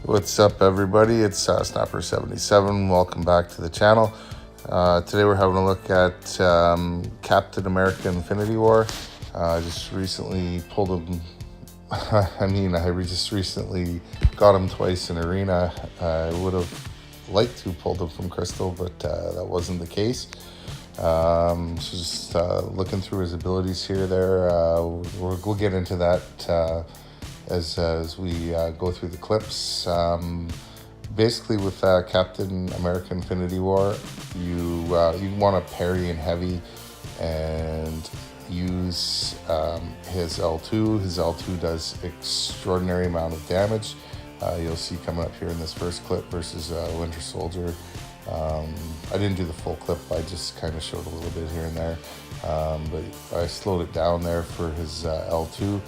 What's up, everybody? It's Snapper77. Welcome back to the channel. Today we're having a look at Captain America Infinity War. I just recently pulled him. I just recently got him twice in Arena. I would have liked to pull him from Crystal, but that wasn't the case. So just looking through his abilities here. We'll get into that as we go through the clips. Basically, with Captain America Infinity War, you want to parry in heavy and use his L2. His L2 does extraordinary amount of damage. You'll see coming up here in this first clip versus Winter Soldier. I didn't do the full clip. I just kind of showed a little bit here and there, but I slowed it down there for his L2.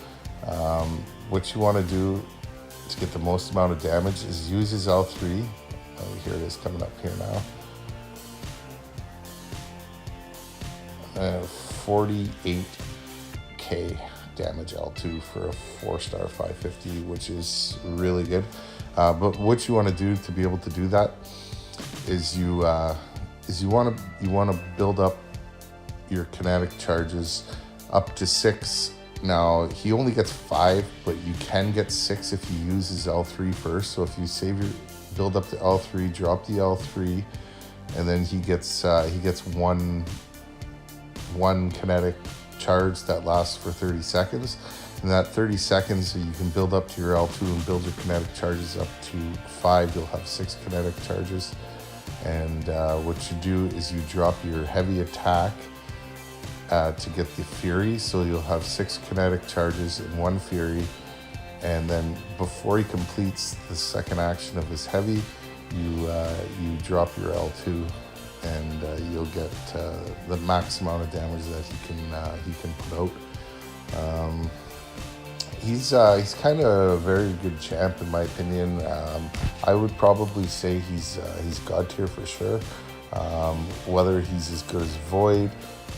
What you want to do to get the most amount of damage is use his L3. Here it is coming up here now. 48k damage L2 for a 4-star 550, which is really good. But what you want to do to be able to do that is you want to build up your kinetic charges up to 6. Now, he only gets 5, but you can get 6 if you use his L3 first. So if you build up the L3, drop the L3, and then he gets one kinetic charge that lasts for 30 seconds. And that 30 seconds, you can build up to your L2 and build your kinetic charges up to 5. You'll have 6 kinetic charges. And what you do is you drop your heavy attack to get the Fury, so you'll have 6 kinetic charges in 1 Fury, and then before he completes the second action of his heavy, you drop your L2, and you'll get the max amount of damage that he can put out. He's kind of a very good champ in my opinion. I would probably say he's God tier for sure. Whether he's as good as Void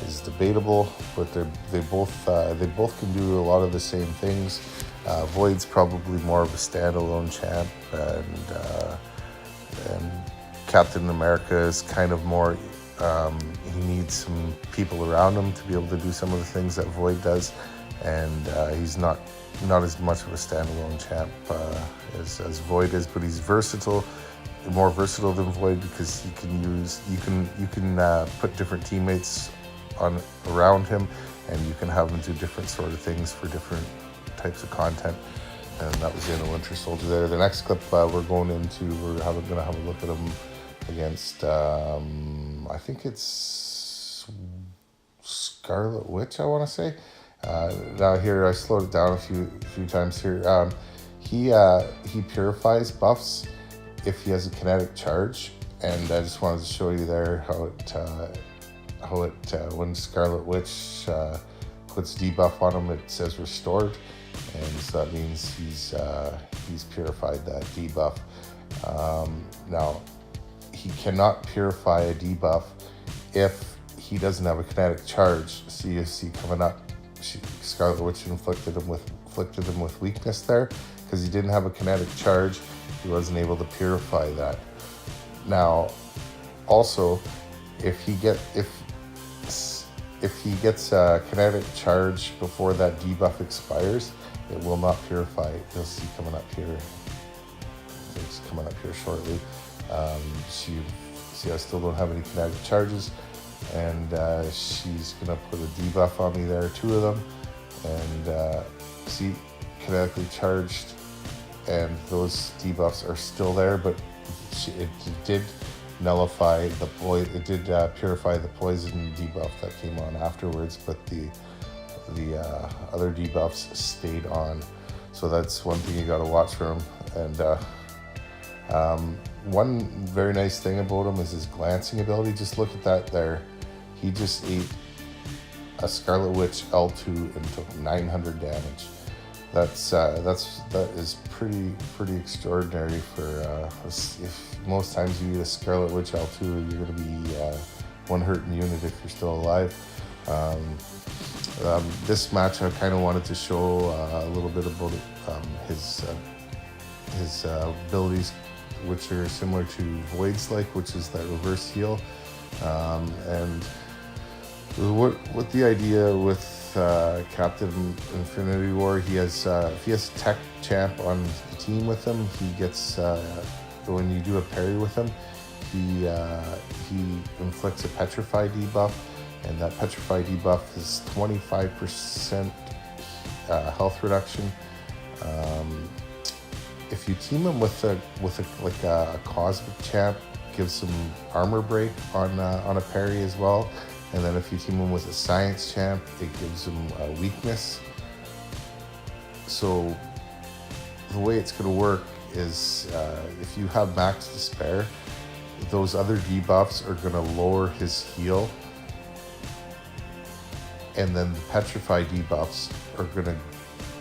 is debatable, but they both can do a lot of the same things. Void's probably more of a standalone champ, and Captain America is kind of more. He needs some people around him to be able to do some of the things that Void does, and he's not as much of a standalone champ as Void is, but he's versatile. More versatile than Void because you can put different teammates around him, and you can have him do different sort of things for different types of content. And that was the end of Winter Soldier there. The next clip we're going to have a look at him against I think it's Scarlet Witch, I want to say. Now here I slowed it down a few times here. He purifies buffs if he has a kinetic charge, and I just wanted to show you there how it when Scarlet Witch puts debuff on him, it says restored, and so that means he's purified that debuff. Now he cannot purify a debuff if he doesn't have a kinetic charge. So you see coming up, Scarlet Witch inflicted him with weakness there because he didn't have a kinetic charge. He wasn't able to purify that. Now, also, if he gets a kinetic charge before that debuff expires, it will not purify. You'll see coming up here. It's coming up here shortly. See, I still don't have any kinetic charges, and she's gonna put a debuff on me there, 2 of them, and see, kinetically charged. And those debuffs are still there, but it did nullify the poison. It did purify the poison debuff that came on afterwards, but the other debuffs stayed on. So that's one thing you got to watch for him. And one very nice thing about him is his glancing ability. Just look at that there. He just ate a Scarlet Witch L2 and took 900 damage. That is pretty extraordinary for if most times you eat a Scarlet Witch L2, you're going to be one hurting unit if you're still alive. This match I kind of wanted to show a little bit about his abilities, which are similar to Void's, which is that reverse heal. And what the idea with Captain Infinity War, he has if he has a tech champ on the team with him, he gets when you do a parry with him, he inflicts a petrify debuff, and that petrify debuff is 25% health reduction. If you team him with a cosmic champ, gives him armor break on a parry as well. And then if you team him with a science champ, it gives him a weakness. So the way it's going to work is if you have max despair, those other debuffs are going to lower his heal, and then the petrify debuffs are going to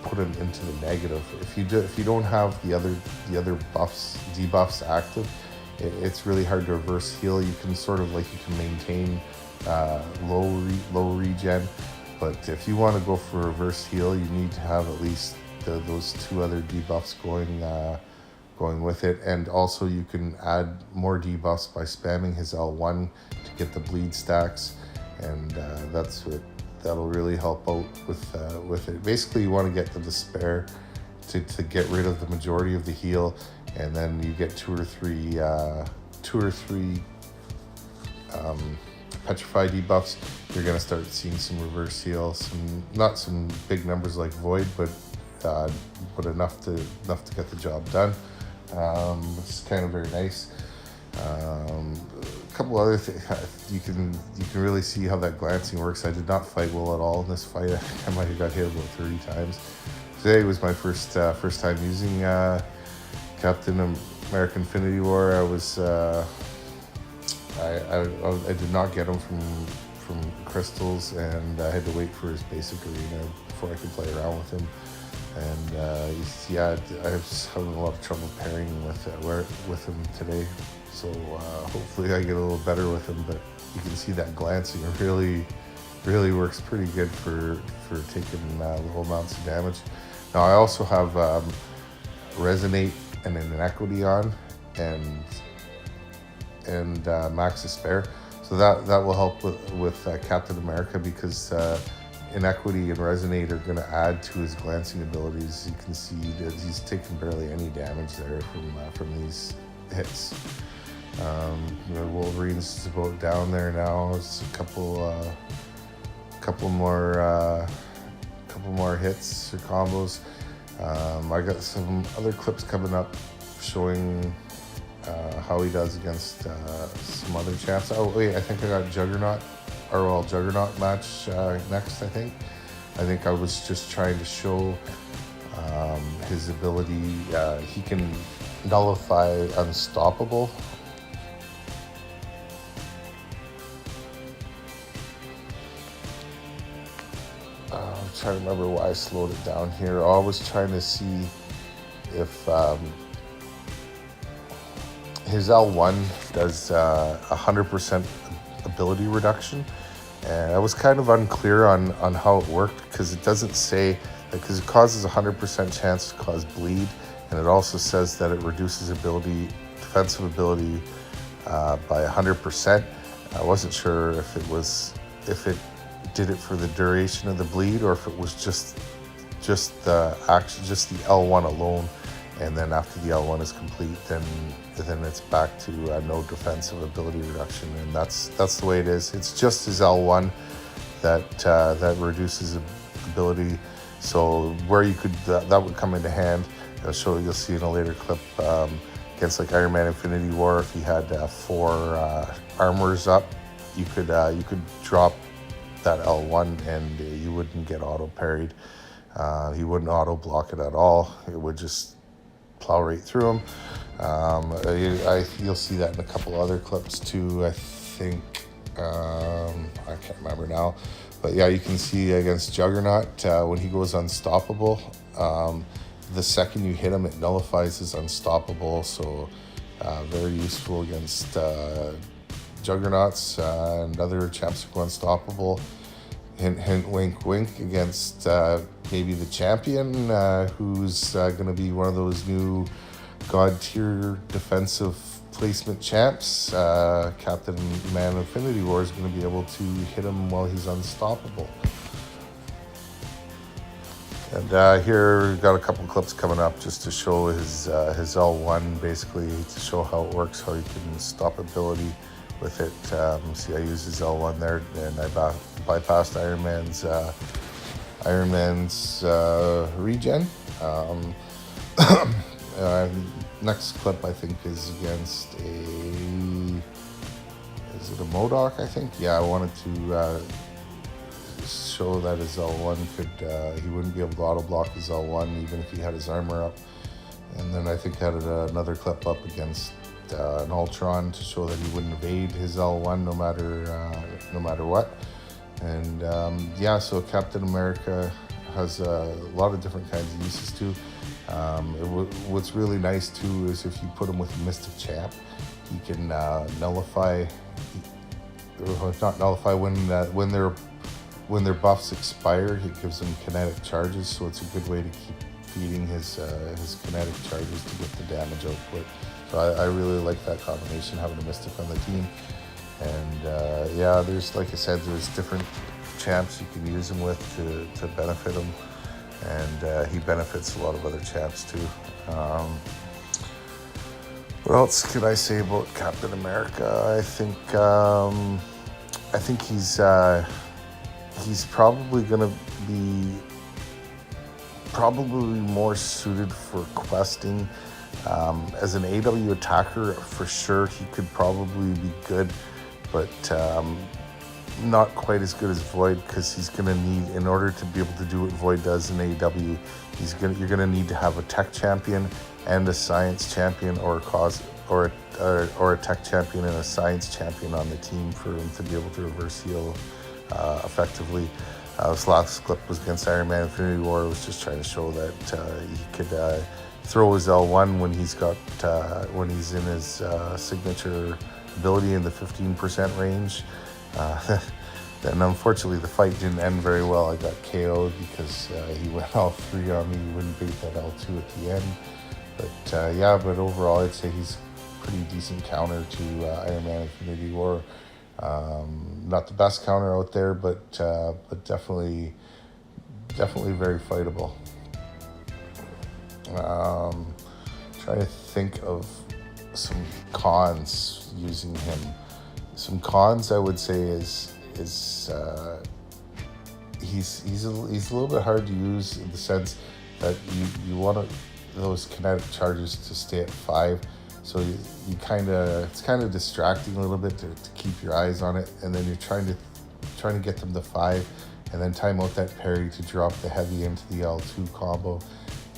put him into the negative. If you don't have the other debuffs active, it's really hard to reverse heal. You can you can maintain low regen, but if you want to go for reverse heal, you need to have at least those two other debuffs going with it. And also you can add more debuffs by spamming his L1 to get the bleed stacks, and that'll really help out with it. Basically, you want to get the despair to get rid of the majority of the heal, and then you get two or three petrify debuffs. You're gonna start seeing some reverse heal, not some big numbers like Void, but enough to get the job done. It's kind of very nice. A couple other things, you can really see how that glancing works. I did not fight well at all in this fight. I might have got hit about 30 times. Today was my first time using Captain America Infinity War. I did not get him from crystals, and I had to wait for his basic arena before I could play around with him. And I was having a lot of trouble pairing with him today. So hopefully I get a little better with him. But you can see that glancing really works pretty good for taking low amounts of damage. Now I also have Resonate and an Inequity on, and Max Despair. So that will help with Captain America, because Inequity and Resonate are going to add to his glancing abilities. You can see that he's taking barely any damage there from these hits. Wolverine's about down there now. It's a couple more hits or combos. I got some other clips coming up showing how he does against some other champs. Oh wait, I think I got Juggernaut match next. I think I was just trying to show his ability. He can nullify Unstoppable. I'm trying to remember why I slowed it down here. I was trying to see if his L1 does 100% ability reduction, and I was kind of unclear on how it worked, because it doesn't say, because it causes 100% chance to cause bleed, and it also says that it reduces defensive ability by 100%. I wasn't sure if it did it for the duration of the bleed, or if it was just the L1 alone, and then after the L1 is complete, then it's back to no defensive ability reduction, and that's the way it is. It's just his L1 that reduces ability. So where you could that would come into hand. You'll see in a later clip against like Iron Man Infinity War. If he had 4 armors up, you could drop that L1 and you wouldn't get auto parried. He wouldn't auto block it at all. It would just plow right through him. You'll see that in a couple other clips too. I think I can't remember now, but yeah, you can see against Juggernaut when he goes unstoppable. The second you hit him, it nullifies his Unstoppable. So very useful against Juggernauts and other champs who go unstoppable. Hint, hint, wink, wink against maybe the champion who's going to be one of those new God tier defensive placement champs, Captain Man Infinity War is going to be able to hit him while he's unstoppable. And here we've got a couple clips coming up just to show his L1, basically to show how it works, how you can stop ability with it. See, I used his L1 there, and I bypassed Iron Man's regen. Next clip I think is against is it a MODOK, I think? Yeah, I wanted to show that his L1 he wouldn't be able to auto block his L1 even if he had his armor up. And then I think I had another clip up against an Ultron to show that he wouldn't evade his L1 no matter what. And yeah, so Captain America has a lot of different kinds of uses too. What's really nice too is if you put him with Mystic Champ, he can nullify, or not nullify, when their buffs expire, it gives them kinetic charges. So it's a good way to keep feeding his kinetic charges to get the damage output. So I really like that combination, having a Mystic on the team. And yeah, there's, like I said, there's different champs you can use him with to benefit him. And he benefits a lot of other champs too. What else can I say about Captain America? I think he's probably gonna be more suited for questing. As an AW attacker, for sure, he could probably be good, but not quite as good as Void, because he's going to need, in order to be able to do what Void does in AEW, you're going to need to have a tech champion and a science champion, or a tech champion and a science champion on the team for him to be able to reverse heal effectively. This last clip was against Iron Man Infinity War. It was just trying to show that he could throw his L1 when he's in his signature ability in the 15% range. And unfortunately the fight didn't end very well. I got KO'd because he went L3 on me. He wouldn't beat that L2 at the end. But yeah, but overall I'd say he's a pretty decent counter to Iron Man Infinity War. Not the best counter out there, but definitely very fightable. Trying to think of some cons using him. Some cons I would say is he's a little bit hard to use, in the sense that you want those kinetic charges to stay at 5, so it's kind of distracting a little bit to keep your eyes on it, and then you're trying to get them to 5 and then time out that parry to drop the heavy into the L2 combo.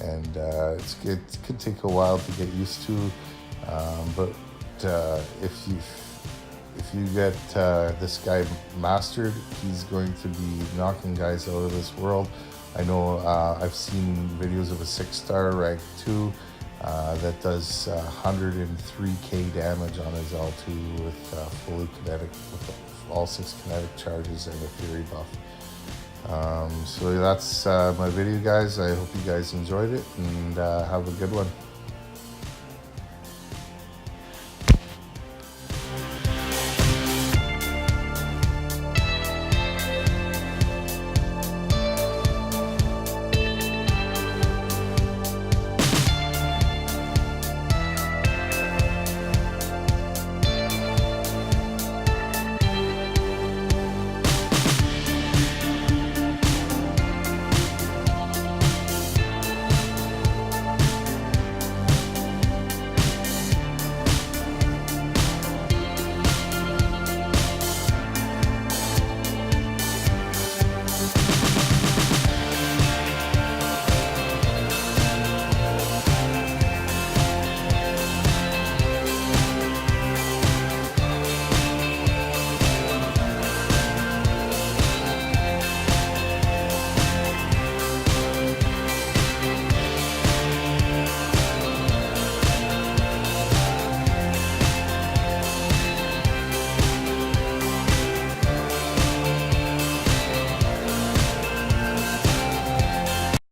And it could take a while to get used to, but if you get this guy mastered, he's going to be knocking guys out of this world. I know I've seen videos of a 6-star rank 2 that does 103k damage on his L2 with fully kinetic, with all 6 kinetic charges and a Fury buff. So that's my video, guys. I hope you guys enjoyed it, and have a good one.